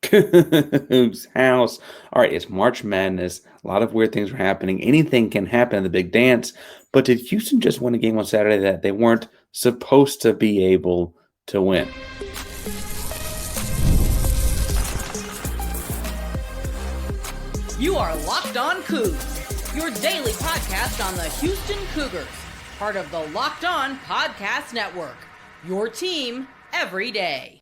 Coogs house. All right, it's March Madness. A lot of weird things are happening. Anything can happen in the big dance. But did Houston just win a game on Saturday that they weren't supposed to be able to win? You are Locked On Coogs, your daily podcast on the Houston Cougars, part of the Locked On Podcast Network, your team every day.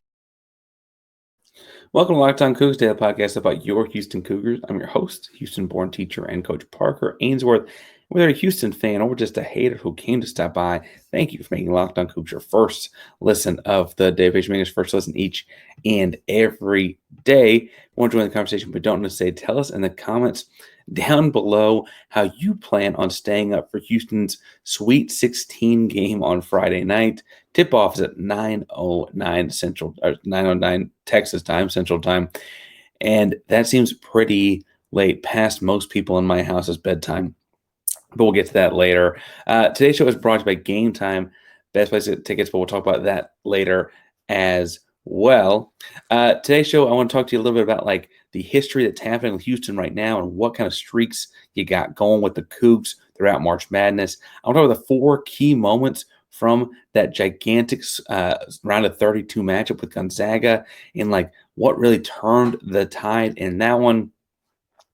Welcome to Locked On Coogs, daily podcast about your Houston Cougars. I'm your host, Houston-born teacher and coach Parker Ainsworth. Whether a Houston fan or just a hater who came to stop by, thank you for making Locked On Coogs your first listen of the day. If you're first listen each and every day, if you want to join the conversation but don't know what to say, tell us in the comments down below how you plan on staying up for Houston's Sweet 16 game on Friday night. Tip-off is at 9:09 Central, or 9:09 Texas time, Central time, and that seems pretty late, past most people in my house's bedtime. But we'll get to that later. Today's show is brought to you by Game Time, best place to get tickets, but we'll talk about that later as well. Today's show, I want to talk to you a little bit about like the history that's happening with Houston right now and what kind of streaks you got going with the Cougs throughout March Madness. I want to talk about the four key moments from that gigantic round of 32 matchup with Gonzaga and like what really turned the tide in that one.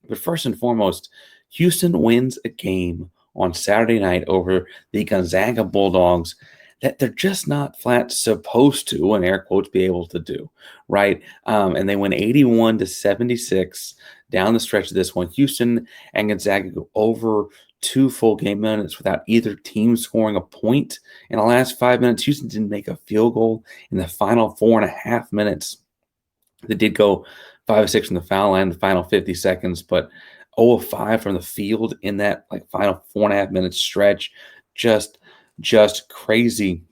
But first and foremost, Houston wins a game on Saturday night over the Gonzaga Bulldogs that they're just not flat supposed to, in air quotes, be able to do, right? And they win 81-76 down the stretch of this one. Houston and Gonzaga go over 2 full game minutes without either team scoring a point. In the last 5 minutes, Houston didn't make a field goal in the final 4.5 minutes. They did go 5 of 6 from the foul line in the final 50 seconds, but 0 of 5 from the field in that like final 4.5 minute stretch. Just crazy.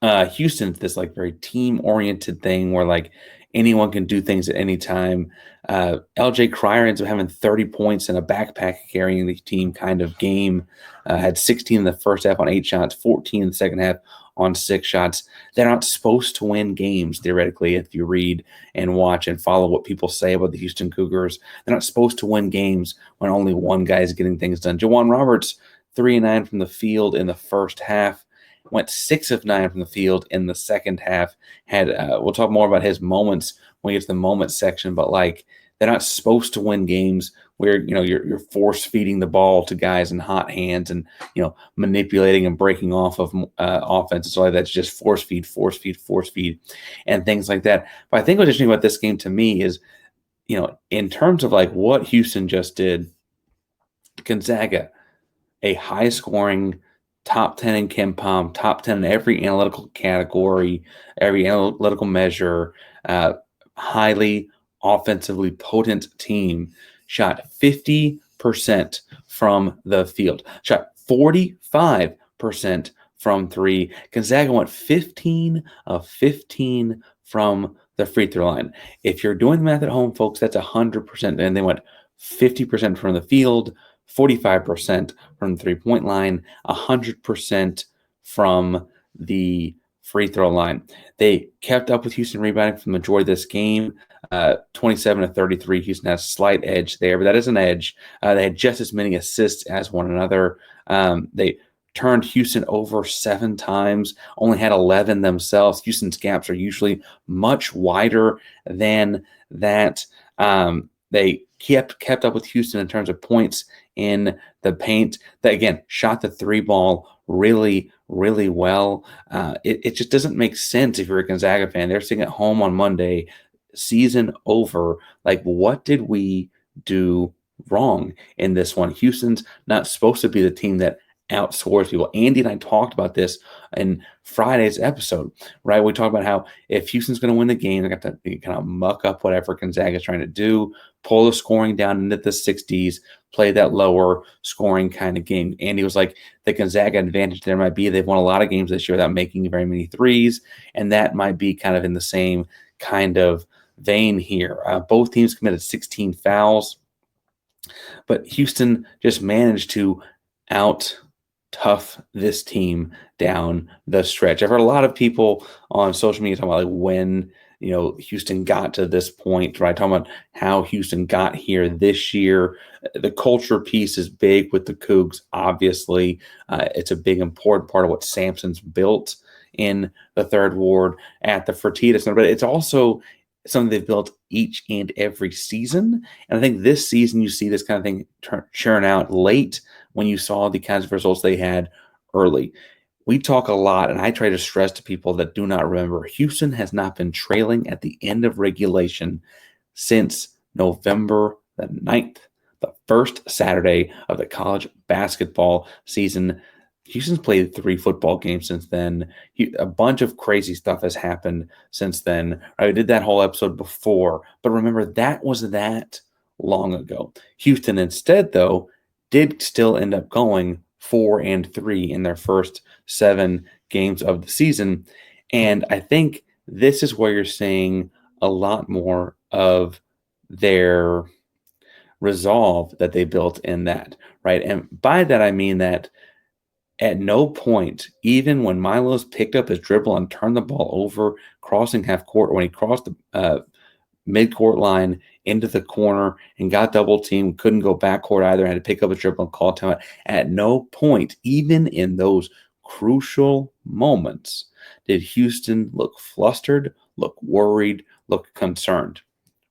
Houston's this like very team-oriented thing where like anyone can do things at any time. LJ Crier ends up having 30 points in a backpack carrying the team kind of game. Had 16 in the first half on 8 shots, 14 in the second half on 6 shots. They're not supposed to win games, theoretically, if you read and watch and follow what people say about the Houston Cougars. They're not supposed to win games when only one guy is getting things done. Jawan Roberts, 3 of 9 from the field in the first half. Went 6 of 9 from the field in the second half. We'll talk more about his moments when we get to the moments section, but like they're not supposed to win games where you're force feeding the ball to guys in hot hands and manipulating and breaking off of offense. So like that's just force feed, and things like that. But I think what's interesting about this game to me is, in terms of like what Houston just did, Gonzaga, a high scoring, top 10 in KenPom, top 10 in every analytical category, every analytical measure, highly offensively potent team, shot 50% from the field, shot 45% from 3. Gonzaga went 15 of 15 from the free throw line. If you're doing the math at home, folks, that's 100%. And they went 50% from the field, 45% from the three-point line, 100% from the free throw line. They kept up with Houston rebounding for the majority of this game, 27-33. Houston has a slight edge there, but that is an edge. They had just as many assists as one another. They turned Houston over 7 times, only had 11 themselves. Houston's gaps are usually much wider than that. They kept up with Houston in terms of points in the paint. They, again, shot the 3 ball really, really well. It just doesn't make sense if you're a Gonzaga fan. They're sitting at home on Monday, season over. Like, what did we do wrong in this one? Houston's not supposed to be the team that outscores people. Andy and I talked about this in Friday's episode, right? We talked about how if Houston's going to win the game, they got to kind of muck up whatever Gonzaga's trying to do, pull the scoring down into the 60s, play that lower scoring kind of game. Andy was like, the Gonzaga advantage there might be they've won a lot of games this year without making very many threes, and that might be kind of in the same kind of vein here. Both teams committed 16 fouls, but Houston just managed to tough this team down the stretch. I've heard a lot of people on social media talking about like when Houston got to this point, right? Talking about how Houston got here this year. The culture piece is big with the Coogs, obviously. It's a big, important part of what Sampson's built in the Third Ward at the Fertitta Center, but it's also something they've built each and every season. And I think this season you see this kind of thing churn out late when you saw the kinds of results they had early. We talk a lot, and I try to stress to people that do not remember, Houston has not been trailing at the end of regulation since November the 9th, the first Saturday of the college basketball season. Houston's played 3 football games since then. A bunch of crazy stuff has happened since then. I did that whole episode before, but remember, that was that long ago. Houston instead, though, did still end up going 4-3 in their first 7 games of the season. And I think this is where you're seeing a lot more of their resolve that they built in that, right? And by that, I mean that at no point, even when Milo's picked up his dribble and turned the ball over, crossing half court, or when he crossed the mid-court line into the corner and got double teamed, couldn't go backcourt either, had to pick up a dribble and call timeout. At no point, even in those crucial moments, did Houston look flustered, look worried, look concerned.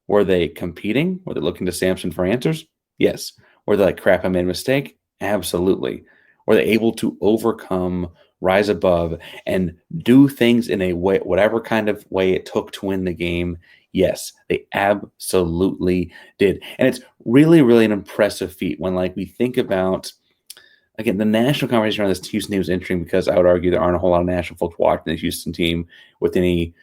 Were they competing? Were they looking to Sampson for answers? Yes. Were they like, crap, I made a mistake? Absolutely. Were they able to overcome, rise above, and do things in a way, whatever kind of way it took to win the game? Yes, they absolutely did. And it's really, really an impressive feat when, we think about, again, the national conversation around this Houston team is interesting because I would argue there aren't a whole lot of national folks watching the Houston team with any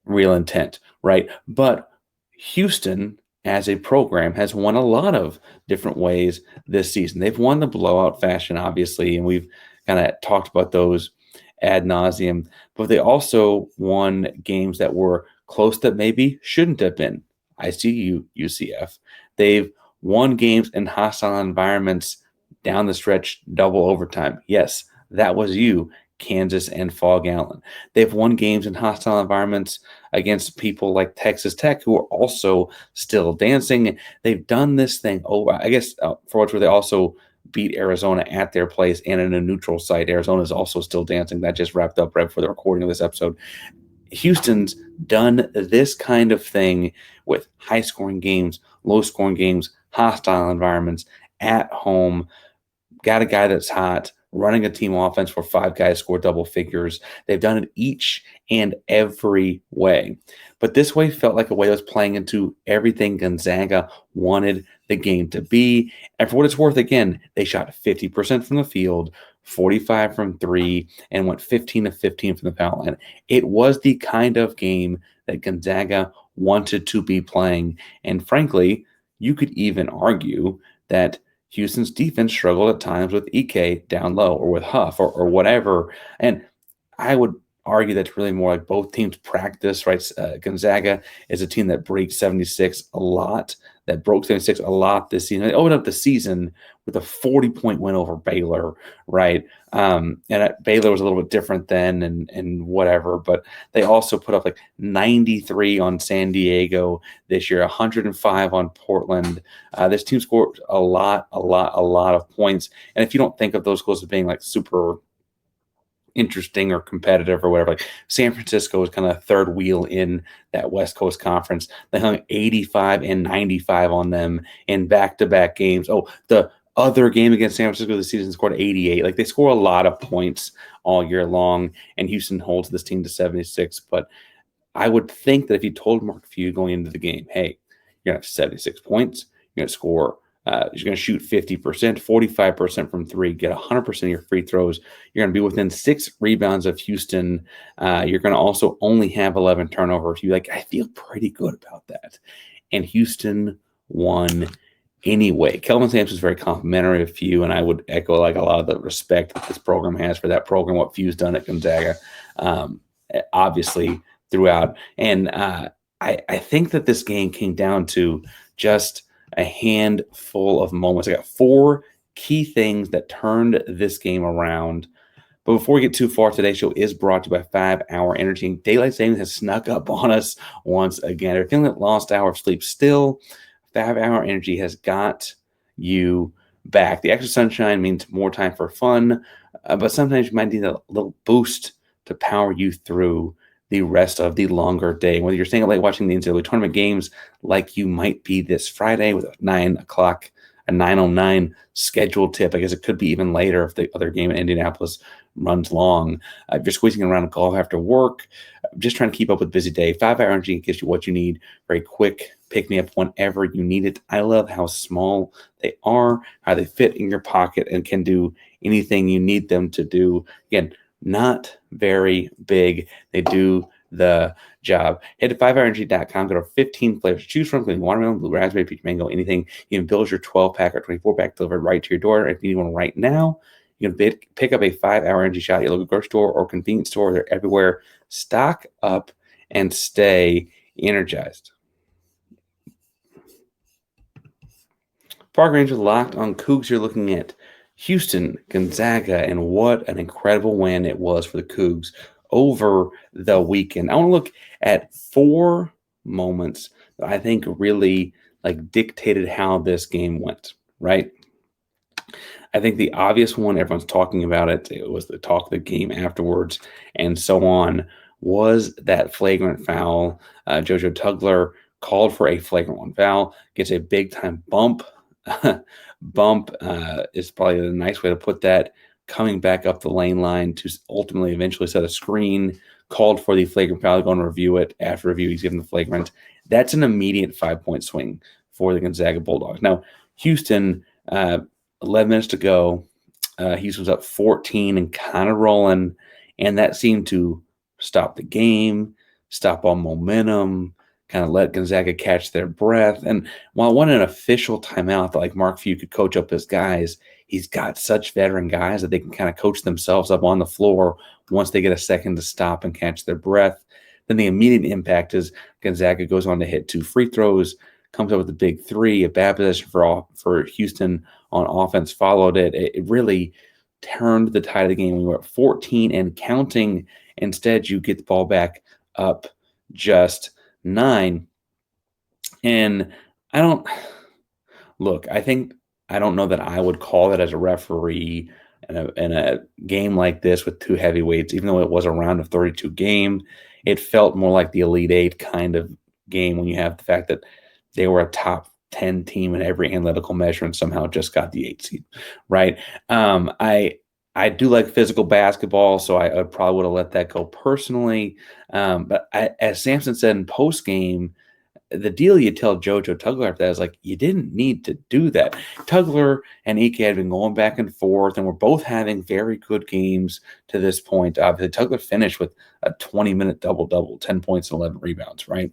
real intent, right? But Houston, as a program, has won a lot of different ways this season. They've won the blowout fashion, obviously, and we've kind of talked about those ad nauseum, but they also won games that were close that maybe shouldn't have been. ICU, UCF. They've won games in hostile environments down the stretch, double overtime. Yes, that was you, Kansas and Fog Allen. They've won games in hostile environments against people like Texas Tech, who are also still dancing. They've done this thing. I guess for what they also beat Arizona at their place and in a neutral site. Arizona is also still dancing. That just wrapped up right before the recording of this episode. Houston's done this kind of thing with high-scoring games, low-scoring games, hostile environments, at home, got a guy that's hot, running a team offense where 5 guys score double figures. They've done it each and every way. But this way felt like a way that was playing into everything Gonzaga wanted the game to be. And for what it's worth, again, they shot 50% from the field, 45 from 3, and went 15 of 15 from the foul line. It was the kind of game that Gonzaga wanted to be playing. And frankly, you could even argue that Houston's defense struggled at times with Ike down low or with Huff or whatever. And I would argue that's really more like both teams practice, right? Gonzaga is a team that breaks 76 a lot, that broke 76 a lot this season. They opened up the season with a 40-point win over Baylor, right? And Baylor was a little bit different then and whatever, but they also put up like 93 on San Diego this year, 105 on Portland. This team scored a lot of points. And if you don't think of those goals as being like super interesting or competitive or whatever, like San Francisco was kind of third wheel in that West Coast Conference. They hung 85 and 95 on them in back-to-back games. Oh, the other game against San Francisco this season scored 88. Like, they score a lot of points all year long, and Houston holds this team to 76. But I would think that if you told Mark Few going into the game, hey, you're going to have 76 points, you're going to score you're going to shoot 50%, 45% from 3, get 100% of your free throws. You're going to be within 6 rebounds of Houston. You're going to also only have 11 turnovers. I feel pretty good about that. And Houston won anyway. Kelvin Sampson is very complimentary of Few, and I would echo a lot of the respect that this program has for that program, what Few's done at Gonzaga, obviously throughout. And I think that this game came down to just a handful of moments. I got 4 key things that turned this game around But before we get too far, today's show is brought to you by 5 Hour Energy. Daylight savings has snuck up on us once again. If you're feeling that lost hour of sleep still, 5 Hour Energy has got you back. The extra sunshine means more time for fun, but sometimes you might need a little boost to power you through the rest of the longer day. Whether you're staying up late watching the NCAA tournament games like you might be this Friday with a 9:09 scheduled tip. I guess it could be even later if the other game in Indianapolis runs long. If you're squeezing around a golf after work, just trying to keep up with a busy day, 5 Hour Energy gives you what you need. Very quick pick-me-up whenever you need it. I love how small they are, how they fit in your pocket and can do anything you need them to do. Again, not very big. They do the job. Head to 5hourenergy.com. Go to 15 flavors to choose from, including watermelon, blue raspberry, peach mango, anything. You can build your 12-pack or 24-pack delivered right to your door. If you need one right now, you can pick up a 5 Hour Energy shot at your local grocery store or convenience store. They're everywhere. Stock up and stay energized. Park Rangers locked on Coogs. You're looking at Houston, Gonzaga, and what an incredible win it was for the Coogs over the weekend. I want to look at 4 moments that I think really dictated how this game went, right? I think the obvious one, everyone's talking about it, it was the talk of the game afterwards and so on, was that flagrant foul. JoJo Tugler called for a flagrant one foul, gets a big-time bump. Bump is probably the nice way to put that, coming back up the lane line to ultimately eventually set a screen, called for the flagrant foul, going to review it. After review, he's given the flagrant. That's an immediate 5-point swing for the Gonzaga Bulldogs. Now, Houston, 11 minutes to go. Houston was up 14 and kind of rolling, and that seemed to stop the game, stop all momentum, kind of let Gonzaga catch their breath. And while it wasn't an official timeout that Mark Few could coach up his guys, he's got such veteran guys that they can kind of coach themselves up on the floor once they get a second to stop and catch their breath. Then the immediate impact is Gonzaga goes on to hit 2 free throws, comes up with a big 3, a bad possession for Houston on offense followed it. It really turned the tide of the game. We were at 14 and counting. Instead, you get the ball back up just 9. And I don't know that I would call it as a referee in a game like this with 2 heavyweights, even though it was a round of 32 game. It felt more like the Elite 8 kind of game when you have the fact that they were a top 10 team in every analytical measure and somehow just got the 8 seed, right? I do like physical basketball, so I probably would have let that go personally. But as Sampson said in post-game, the deal you tell JoJo Tugler after that is you didn't need to do that. Tugler and Ike had been going back and forth, and we're both having very good games to this point. Obviously, Tugler finished with a 20-minute double-double, 10 points and 11 rebounds, right?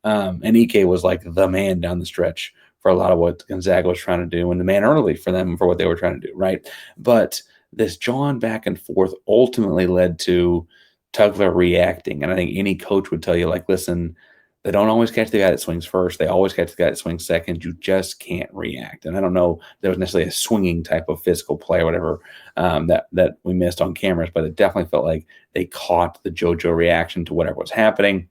And Ike was the man down the stretch for a lot of what Gonzaga was trying to do, and the man early for them for what they were trying to do, right? But this jawing back and forth ultimately led to Tugler reacting. And I think any coach would tell you, listen, they don't always catch the guy that swings first. They always catch the guy that swings second. You just can't react. And I don't know if there was necessarily a swinging type of physical play or whatever that we missed on cameras, but it definitely felt like they caught the JoJo reaction to whatever was happening.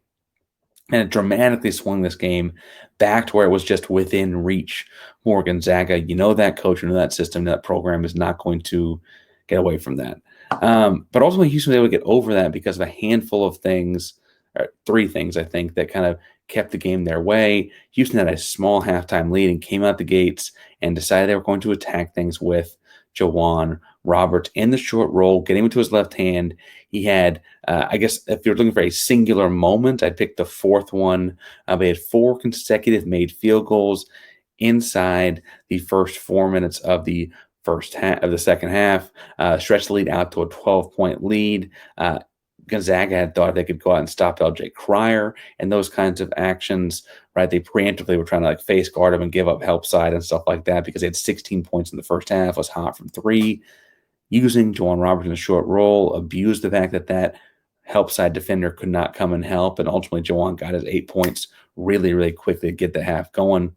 And it dramatically swung this game back to where it was just within reach for Gonzaga. That coach, that system, that program is not going to get away from that. But ultimately, Houston was able to get over that because of a handful of things, or 3 things, I think, that kind of kept the game their way. Houston had a small halftime lead and came out the gates and decided they were going to attack things with Jawan Roberts in the short roll, getting him to his left hand. He had, I guess, if you're looking for a singular moment, I'd pick the 4th one. They had 4 consecutive made field goals inside the first 4 minutes of the second half, stretched the lead out to a 12-point lead. Gonzaga had thought they could go out and stop LJ Crier and those kinds of actions, right? They preemptively were trying to face guard him and give up help side and stuff like that because they had 16 points in the first half, was hot from 3. Using Jawan Roberts in a short roll, abused the fact that help side defender could not come and help, and ultimately Jawan got his 8 points really, really quickly to get the half going.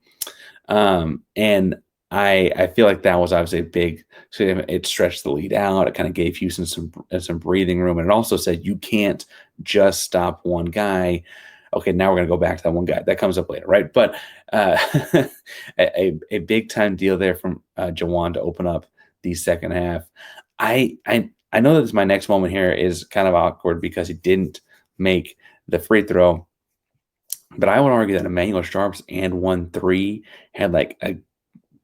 And I feel like that was obviously a big. So it stretched the lead out. It kind of gave Houston some breathing room, and it also said you can't just stop one guy. Okay, now we're going to go back to that one guy. That comes up later, right? But a big time deal there from Jawan to open up the second half. I know that my next moment here is kind of awkward because he didn't make the free throw, but I would argue that Emmanuel Sharp's and 1-3 had like a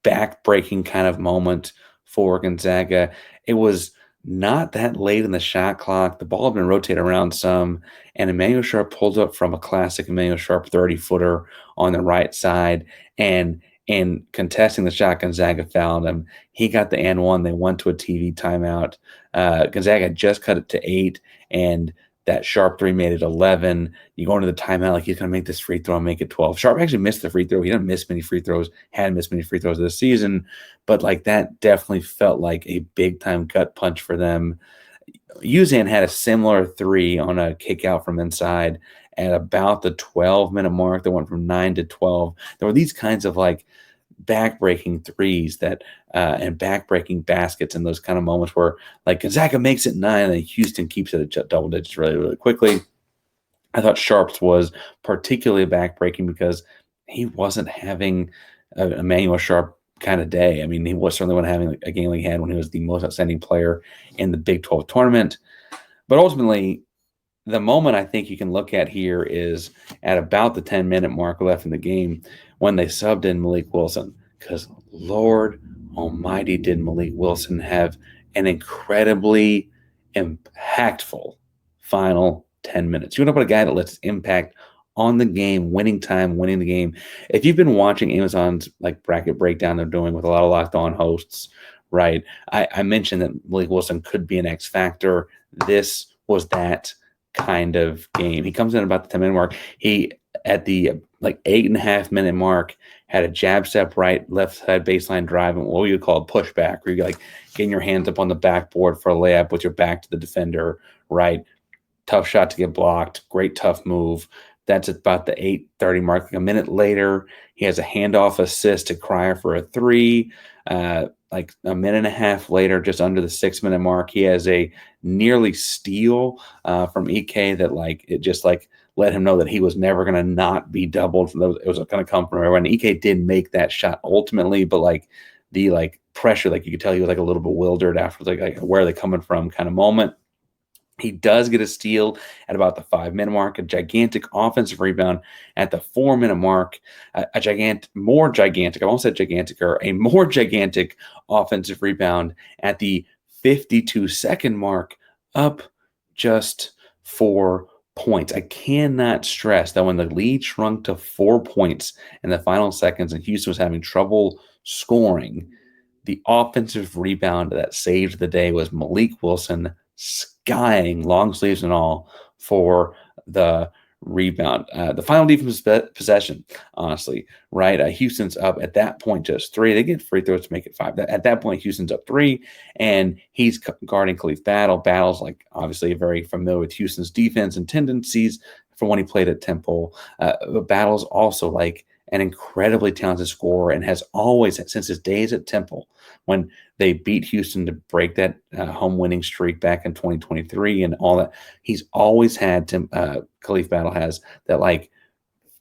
back-breaking kind of moment for Gonzaga. It was not that late in the shot clock. The ball had been rotated around some, and Emmanuel Sharp pulled up from a classic Emmanuel Sharp 30-footer on the right side, and in contesting the shot, Gonzaga fouled him. He got the and one. They went to a TV timeout. Gonzaga just cut it to 8, and that Sharp 3 made it 11. You go into the timeout like he's going to make this free throw and make it 12. Sharp actually missed the free throw. He didn't miss many free throws, hadn't missed many free throws this season, but like that definitely felt like a big-time gut punch for them. Uzan had a similar 3 on a kick out from inside at about the 12-minute mark. That went from 9 to 12. There were these kinds of like back-breaking threes that and back-breaking baskets in those kind of moments where like Gonzaga makes it 9 and then Houston keeps it at double digits really, really quickly. I thought Sharps was particularly back-breaking because he wasn't having an Emmanuel Sharp kind of day. I mean, he was certainly not having a game like he had when he was the most outstanding player in the Big 12 tournament. But ultimately, the moment I think you can look at here is at about the 10-minute mark left in the game when they subbed in Mylik Wilson. Because Lord almighty, did Mylik Wilson have an incredibly impactful final 10 minutes. You want to put a guy that lets impact on the game, winning time, winning the game. If you've been watching Amazon's like bracket breakdown they're doing with a lot of Locked On hosts, right? I mentioned that Mylik Wilson could be an X factor. This was that kind of game. He comes in about the 10-minute mark. He, at the like 8.5-minute mark, had a jab step right, left side baseline drive, and what you would call a pushback, where you're like getting your hands up on the backboard for a layup with your back to the defender, right? Tough shot to get blocked. Great tough move. That's about the 8:30 mark. Like a minute later, he has a handoff assist to Crier for a 3. Like a minute and a half later, just under the 6-minute mark, he has a nearly steal from EK that like it just like let him know that he was never going to not be doubled. It was going to come from everyone. EK did make that shot ultimately, but like the like pressure, like you could tell he was like a little bewildered after like where are they coming from kind of moment. He does get a steal at about the 5-minute mark, a gigantic offensive rebound at the 4-minute mark, a more gigantic offensive rebound at the 52-second mark, up just 4 points. I cannot stress that when the lead shrunk to 4 points in the final seconds and Houston was having trouble scoring, the offensive rebound that saved the day was Mylik Wilson skying, long sleeves and all, for the rebound. The final defensive possession, honestly, right? Houston's up at that point just 3. They get free throws to make it 5. At that point, Houston's up 3, and he's guarding Khalif Battle. Battle's like obviously very familiar with Houston's defense and tendencies from when he played at Temple. But Battle's also like an incredibly talented scorer and has always, since his days at Temple, when they beat Houston to break that home winning streak back in 2023 and all that, he's always had Khalif Battle has that like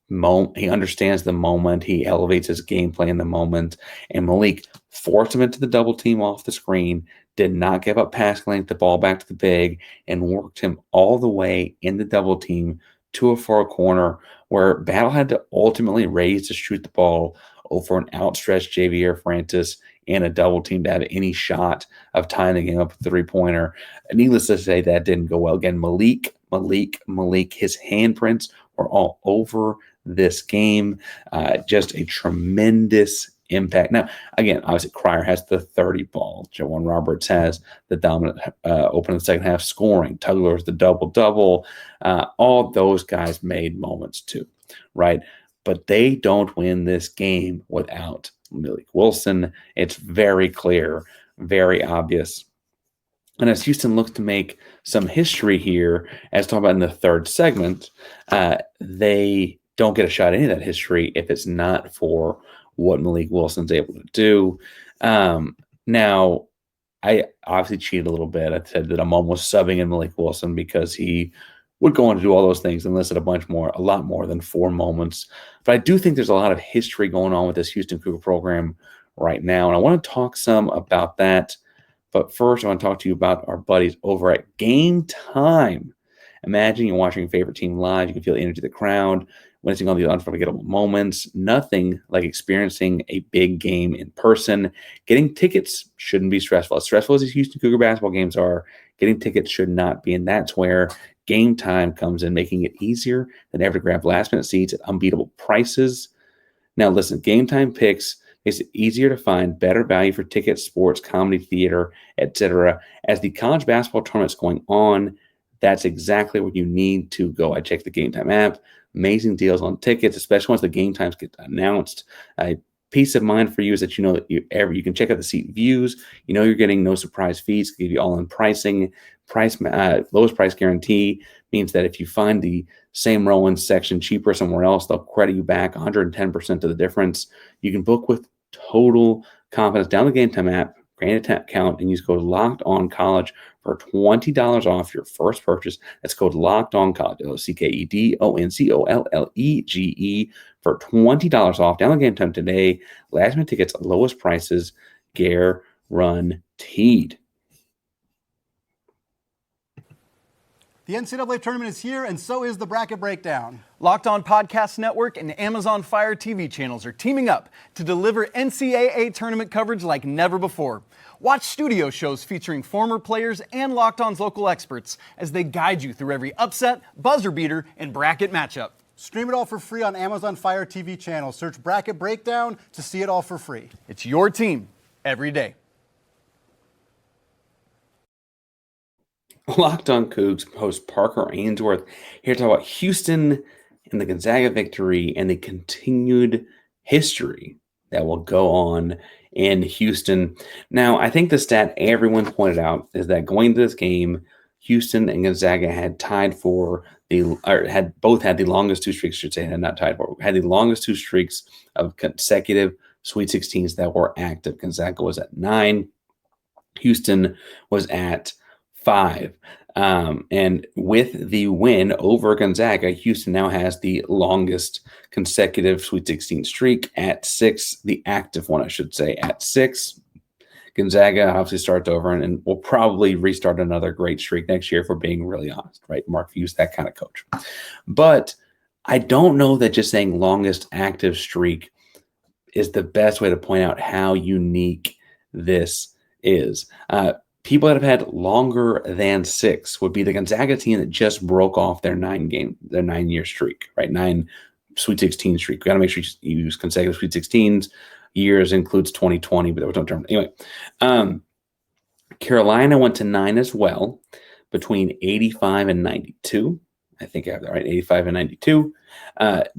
he understands the moment. He elevates his gameplay in the moment. And Mylik forced him into the double team off the screen, did not give up pass length, the ball back to the big, and worked him all the way in the double team to a far corner where Battle had to ultimately raise to shoot the ball over an outstretched Javier Francis and a double team to have any shot of tying the game up with a 3-pointer. Needless to say, that didn't go well. Again, Mylik, his handprints were all over this game. Just a tremendous impact. Now, again, obviously, Crier has the 30 ball. Jawan Roberts has the dominant opening the second half scoring. Tugler's the double-double. All those guys made moments too, right? But they don't win this game without Mylik Wilson. It's very clear, very obvious. And as Houston looks to make some history here, as talked about in the third segment, they don't get a shot at any of that history if it's not for what Mylik Wilson's able to do. Now, I obviously cheated a little bit. I said that I'm almost subbing in Mylik Wilson because he would go on to do all those things and listed a lot more than 4 moments. But I do think there's a lot of history going on with this Houston Cougar program right now, and I want to talk some about that. But first, I want to talk to you about our buddies over at Game Time. Imagine you're watching your favorite team live. You can feel the energy of the crowd, witnessing all the unforgettable moments. Nothing like experiencing a big game in person. Getting tickets shouldn't be stressful. As stressful as these Houston Cougar basketball games are, getting tickets should not be. And that's where Game Time comes in, making it easier than ever to grab last-minute seats at unbeatable prices. Now, listen, Game Time picks makes it easier to find better value for tickets, sports, comedy, theater, etc. As the college basketball tournament's going on, that's exactly where you need to go. I checked the Game Time app. Amazing deals on tickets, especially once the game times get announced. Peace of mind for you is that you know that you can check out the seat views. You know you're getting no surprise fees. Give you all-in pricing. Lowest price guarantee means that if you find the same row in section cheaper somewhere else, they'll credit you back 110% of the difference. You can book with total confidence. Download the Game Time app, create an account, and use code Locked On College for $20 off your first purchase. That's code Locked On College, LOCKEDONCOLLEGE for $20 off. Download Game Time today. Last minute tickets, lowest prices, guaranteed. The NCAA tournament is here, and so is the bracket breakdown. Locked On Podcast Network and Amazon Fire TV channels are teaming up to deliver NCAA tournament coverage like never before. Watch studio shows featuring former players and Locked On's local experts as they guide you through every upset, buzzer beater, and bracket matchup. Stream it all for free on Amazon Fire TV channel. Search Bracket Breakdown to see it all for free. It's your team every day. Locked On Coogs host Parker Ainsworth here to talk about Houston and the Gonzaga victory and the continued history that will go on in Houston. Now, I think the stat everyone pointed out is that going to this game, Houston and Gonzaga had both had the longest 2 streaks, had the longest 2 streaks of consecutive Sweet 16s that were active. Gonzaga was at 9. Houston was at 5. And with the win over Gonzaga, Houston now has the longest consecutive Sweet 16 streak at 6, the active one, I should say, at 6. Gonzaga obviously starts over and will probably restart another great streak next year, if we're being really honest, right? Mark Few's that kind of coach. But I don't know that just saying longest active streak is the best way to point out how unique this is. People that have had longer than 6 would be the Gonzaga team that just broke off their 9-year streak, right? 9 Sweet 16 streak. We got to make sure you use consecutive Sweet 16s. Years includes 2020, but there was no term. Anyway, Carolina went to 9 as well between 85 and 92. I think I have that right, 85 and 92.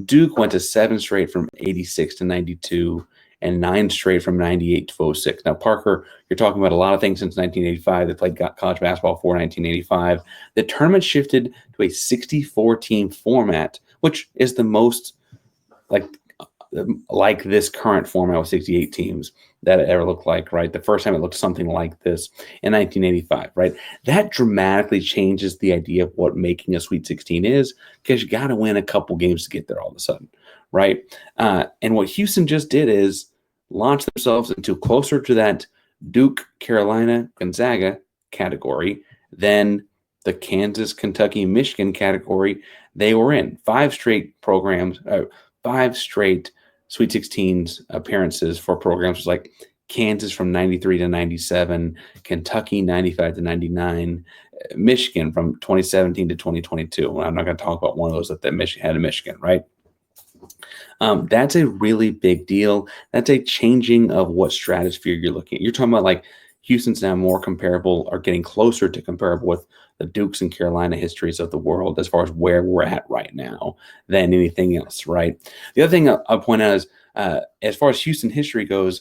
Duke went to 7 straight from 86 to 92 and 9 straight from 98 to 06. Now, Parker, you're talking about a lot of things since 1985. They played college basketball for 1985. The tournament shifted to a 64-team format, which is the most like this current format with 68 teams that it ever looked like, right? The first time it looked something like this in 1985, right? That dramatically changes the idea of what making a Sweet 16 is, because you got to win a couple games to get there all of a sudden, right? And what Houston just did is launch themselves into closer to that Duke, Carolina, Gonzaga category than the Kansas, Kentucky, Michigan category they were in. 5 straight programs, 5 straight Sweet 16s appearances for programs like Kansas from 93 to 97, Kentucky 95 to 99, Michigan from 2017 to 2022. I'm not going to talk about one of those that Michigan had in Michigan, right? That's a really big deal. That's a changing of what stratosphere you're looking at. You're talking about like Houston's now more comparable or getting closer to comparable with the Dukes and Carolina histories of the world as far as where we're at right now than anything else, right? The other thing I'll point out is as far as Houston history goes,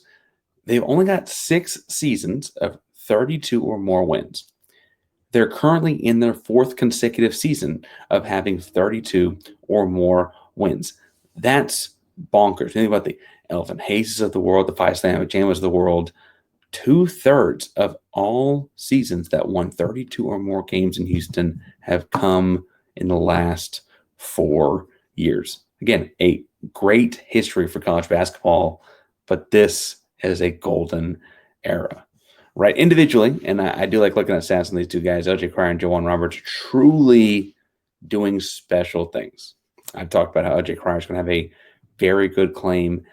they've only got 6 seasons of 32 or more wins. They're currently in their 4th consecutive season of having 32 or more wins. That's bonkers. Think about Elvin Hayes of the world, the Phi Slam Jamas of the world. 2/3 of all seasons that won 32 or more games in Houston have come in the last 4 years. Again, a great history for college basketball, but this is a golden era, right? Individually, and I do like looking at stats on these two guys, LJ Crier and Juwan Roberts, truly doing special things. I've talked about how LJ Crier is going to have a very good claim,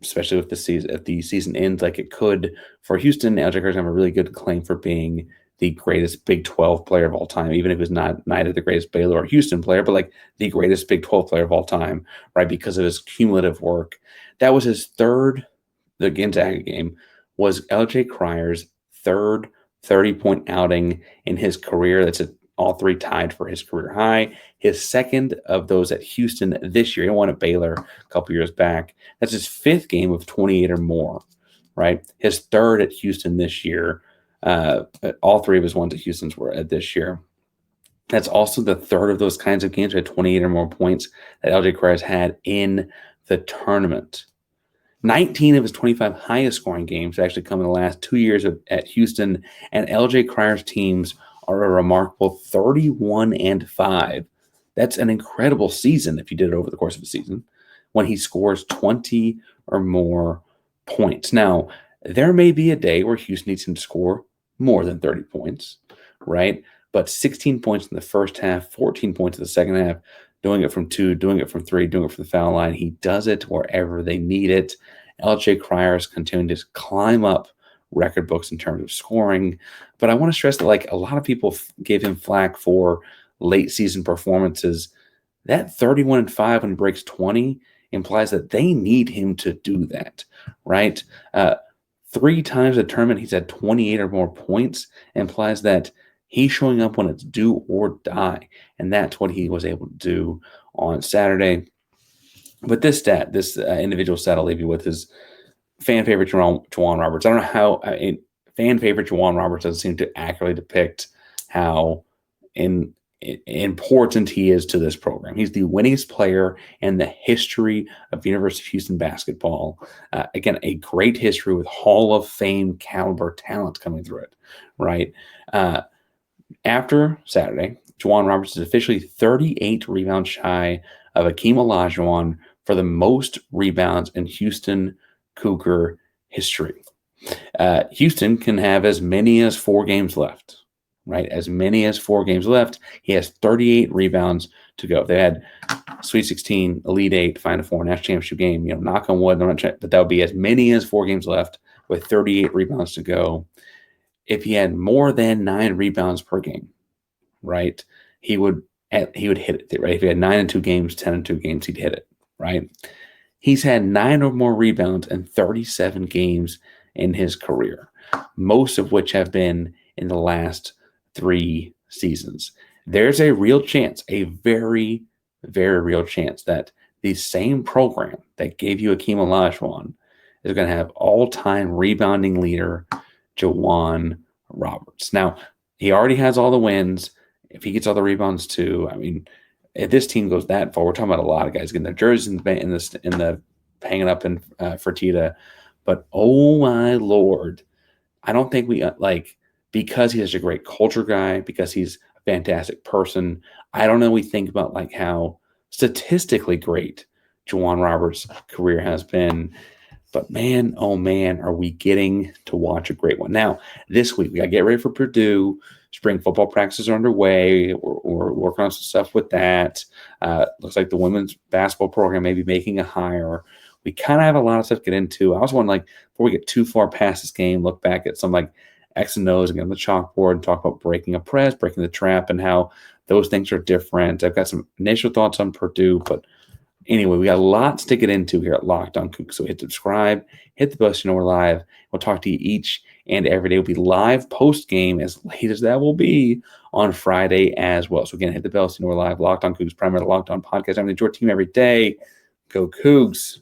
especially with the season, if the season ends like it could for Houston. LJ Crier is going to have a really good claim for being the greatest Big 12 player of all time, even if he's not neither the greatest Baylor or Houston player, but like the greatest Big 12 player of all time, right? Because of his cumulative work. That was his third, the Gonzaga game, was LJ Crier's third 30-point outing in his career. That's all three tied for his career high. His second of those at Houston this year. He won at Baylor a couple years back. That's his fifth game of 28 or more, right? His third at Houston this year. All three of his ones at Houston's were at this year. That's also the third of those kinds of games with 28 or more points that LJ Crier has had in the tournament. 19 of his 25 highest scoring games actually come in the last 2 years at Houston, and LJ Crier's teams are a remarkable 31-5. That's an incredible season if you did it over the course of a season, when he scores 20 or more points. Now, there may be a day where Houston needs him to score more than 30 points, right? But 16 points in the first half, 14 points in the second half, doing it from 2, doing it from 3, doing it from the foul line. He does it wherever they need it. LJ Crier is continuing to climb up record books in terms of scoring. But I want to stress that, like, a lot of people gave him flack for late season performances. That 31-5 when he breaks 20 implies that they need him to do that, right? 3 times a tournament, he's had 28 or more points, implies that he's showing up when it's do or die. And that's what he was able to do on Saturday. But this stat, this individual stat I'll leave you with is fan favorite Juwan Roberts. I don't know how fan favorite Juwan Roberts doesn't seem to accurately depict how important he is to this program. He's the winningest player in the history of University of Houston basketball. Again, a great history with Hall of Fame caliber talent coming through it, right? After Saturday, Juwan Roberts is officially 38 rebounds shy of Akeem Olajuwon for the most rebounds in Houston Cougar history. Houston can have as many as 4 games left, right? As many as 4 games left. He has 38 rebounds to go. If they had Sweet 16, Elite 8, Final Four, National Championship game, knock on wood, I'm not sure, but that would be as many as 4 games left with 38 rebounds to go. If he had more than 9 rebounds per game, right, he would hit it, right? If he had 9 in 2 games, 10 in 2 games, he'd hit it, right? He's had 9 or more rebounds in 37 games in his career, most of which have been in the last 3 seasons. There's a real chance, a very, very real chance that the same program that gave you Akeem Olajuwon is going to have all-time rebounding leader Juwan Roberts. Now, he already has all the wins. If he gets all the rebounds too, I mean, if this team goes that far, we're talking about a lot of guys getting their jerseys in the hanging up in Fertitta. But oh my Lord, I don't think we because he's such a great culture guy, because he's a fantastic person. I don't know. We think about like how statistically great Juwan Roberts' career has been. But man, oh man, are we getting to watch a great one. Now, this week, we got to get ready for Purdue. Spring football practices are underway. We're working on some stuff with that. Looks like the women's basketball program may be making a hire. We kind of have a lot of stuff to get into. I also want to, before we get too far past this game, look back at some X and O's and get on the chalkboard and talk about breaking a press, breaking the trap, and how those things are different. I've got some initial thoughts on Purdue, but anyway, we got lots to get into here at Locked On Coogs. So hit subscribe, hit the bell so you know we're live. We'll talk to you each and every day. We'll be live post-game, as late as that will be, on Friday as well. So again, hit the bell so you know we're live. Locked On Coogs, primarily Locked On podcast. I'm your team every day. Go Coogs.